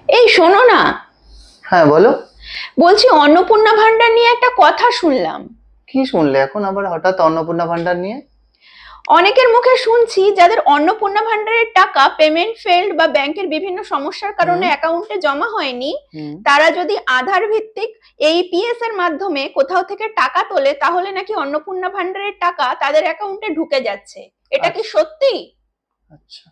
এই শোনো না, হ্যাঁ বলো। বলছি অন্নপূর্ণা ভান্ডার নিয়ে একটা কথা শুনলাম। কি শুনলে এখন আবার হঠাৎ অন্নপূর্ণা ভান্ডার নিয়ে? অনেকের মুখে শুনছি যাদের অন্নপূর্ণা ভান্ডারের টাকা পেমেন্ট ফেলড বা ব্যাংকের বিভিন্ন সমস্যার হুম। কারণে অ্যাকাউন্টে জমা হয়নি, হুম। তারা যদি আধার ভিত্তিক এইপিএস এর মাধ্যমে কোথাও থেকে টাকা তোলে তাহলে নাকি অন্নপূর্ণা ভান্ডারের টাকা তাদের অ্যাকাউন্টে ঢুকে যাচ্ছে। এটা কি আচ্ছা। সত্যি? আচ্ছা,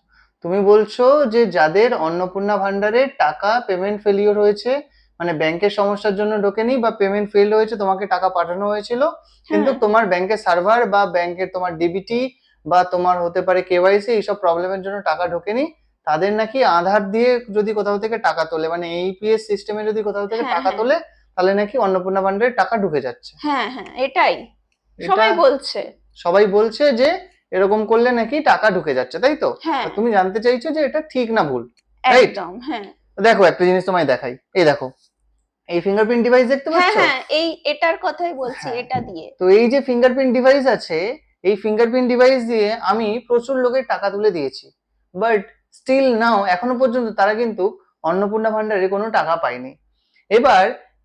তুমি বলছো যে যাদের অন্নপূর্ণা ভান্ডারে টাকা পেমেন্ট ফেলিওর হয়েছে, মানে ব্যাংকের সমস্যার জন্য ঢোকেনি বা পেমেন্ট ফেল হয়েছে, তোমাকে টাকা পাঠানো হয়েছিল কিন্তু হ্যাঁ, তোমার ব্যাংকের সার্ভার বা ব্যাংকের তোমার ডিবিটি বা তোমার হতে পারে কেওয়াইসি এইসব প্রবলেমের জন্য টাকা ঢোকেনি, তাদের নাকি আধার দিয়ে যদি কোথাও থেকে টাকা তোলে, মানে এইপিএস সিস্টেমে যদি কোথাও থেকে হ্যাঁ, টাকা হ্যাঁ, তাহলে নাকি অন্নপূর্ণা ভান্ডারে টাকা ঢুকে যাচ্ছে। হ্যাঁ, হ্যাঁ, এটাই এটা সবাই বলছে। সবাই বলছে যে এরকম করলে নাকি টাকা ঢুকে যাচ্ছে, তাই তো? হ্যাঁ, তা তুমি জানতে চাইছো যে এটা ঠিক না ভুল, রাইট? একদম, হ্যাঁ। দেখো একটা জিনিস তোমায় দেখাই, এই দেখো, এই ফিঙ্গারপ্রিন্ট ডিভাইস দেখতে হ্যাঁ, পাচ্ছো? হ্যাঁ, এটার কথাই বলছি, হ্যাঁ। এটা দিয়ে। তো এই যে ফিঙ্গারপ্রিন্ট ডিভাইস আছে, এই ফিঙ্গারপ্রিন্ট ডিভাইস দিয়ে আমি প্রচুর লোকের টাকা তুলে দিয়েছি, বাট স্টিল নাও এখনো পর্যন্ত তারা কিন্তু অন্নপূর্ণা ভান্ডারে কোনো টাকা পায়নি। এবার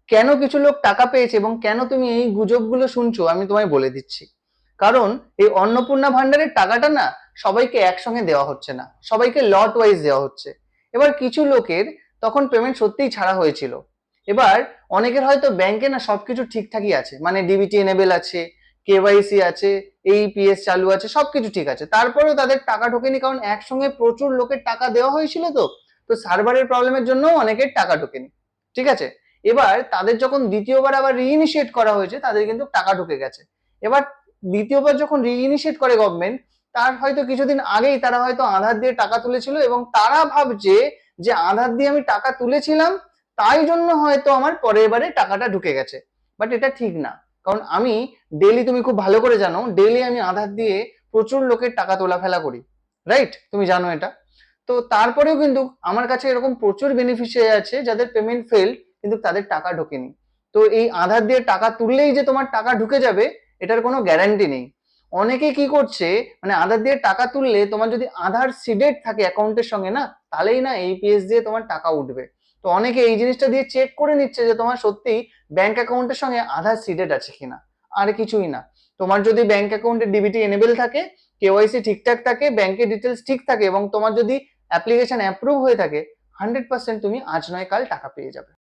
কেন কিছু লোক টাকা পেয়েছে এবং কেন তুমি এই গুজবগুলো শুনছো আমি তোমায় বলে দিচ্ছি। কারণ এই অন্নপূর্ণা ভান্ডারের টাকাটা না সবাইকে একসঙ্গে দেওয়া হচ্ছে না, সবাইকে লট ওয়াইজ দেওয়া হচ্ছে। এবার কিছু লোকের তখন পেমেন্ট সত্যিই ছাড়া হয়েছিল। এবার অনেকের হয়তো ব্যাংকে না সবকিছু ঠিকঠাকই আছে, মানে ডিবিটি এনেবেল আছে, কেওয়াইসি আছে, এইপিএস চালু আছে, সবকিছু ঠিক আছে, তারপরেও তাদের টাকা ঢোকেনি কারণ একসঙ্গে প্রচুর লোকের টাকা দেওয়া হয়েছিল। তো তো সার্ভারের প্রবলেমের জন্য অনেকের টাকা ঢোকেনি, ঠিক আছে? এবার তাদের যখন দ্বিতীয়বার আবার রিইনিশিয়েট করা হয়েছে তাদের কিন্তু টাকা ঢুকে গেছে। এবার দ্বিতীয়বার যখন রিইনিশিয়েট করে গভর্নমেন্ট, তার হয়তো কিছুদিন আগেই তারা হয়তো আধার দিয়ে টাকা তুলেছিল এবং তারা ভাবছে যে আধার দিয়ে আমি টাকা তুলেছিলাম, তাই জন্য হয়তো আমার পরের বারে টাকাটা ঢুকে গেছে। বাট এটা ঠিক না, কারণ আমি ডেলি, তুমি খুব ভালো করে জানো, ডেলি আমি আধার দিয়ে প্রচুর লোকের টাকা তোলা ফেলা করি, রাইট? তুমি জানো এটা। তো তারপরেও কিন্তু আমার কাছে এরকম প্রচুর বেনিফিশিয়ারি আছে যাদের পেমেন্ট ফেল কিন্তু তাদের টাকা ঢোকেনি। তো এই আধার দিয়ে টাকা তুললেই যে তোমার টাকা ঢুকে যাবে এটার কোনো গ্যারান্টি নেই। অনেকে কি করছে, মানে আধার দিয়ে টাকা তুললে তোমার যদি আধার সিডেড থাকে অ্যাকাউন্টের সঙ্গে না, তাহলেই না এইপিএস দিয়ে তোমার টাকা উঠবে। তো অনেকে এই জিনিসটা দিয়ে চেক করে নিচ্ছে যে তোমার সত্যি ব্যাংক অ্যাকাউন্টের সঙ্গে আধার সিডেড আছে কিনা, আর কিছুই না। তোমার যদি ব্যাংক অ্যাকাউন্টে ডিবিটি এনেবেল থাকে, কেওয়াইসি ঠিকঠাক থাকে, ব্যাংকের ডিটেলস ঠিক থাকে এবং তোমার যদি অ্যাপ্লিকেশন অ্যাপ্রুভ হয়ে থাকে, 100% তুমি আজ নয় কাল টাকা পেয়ে যাবে।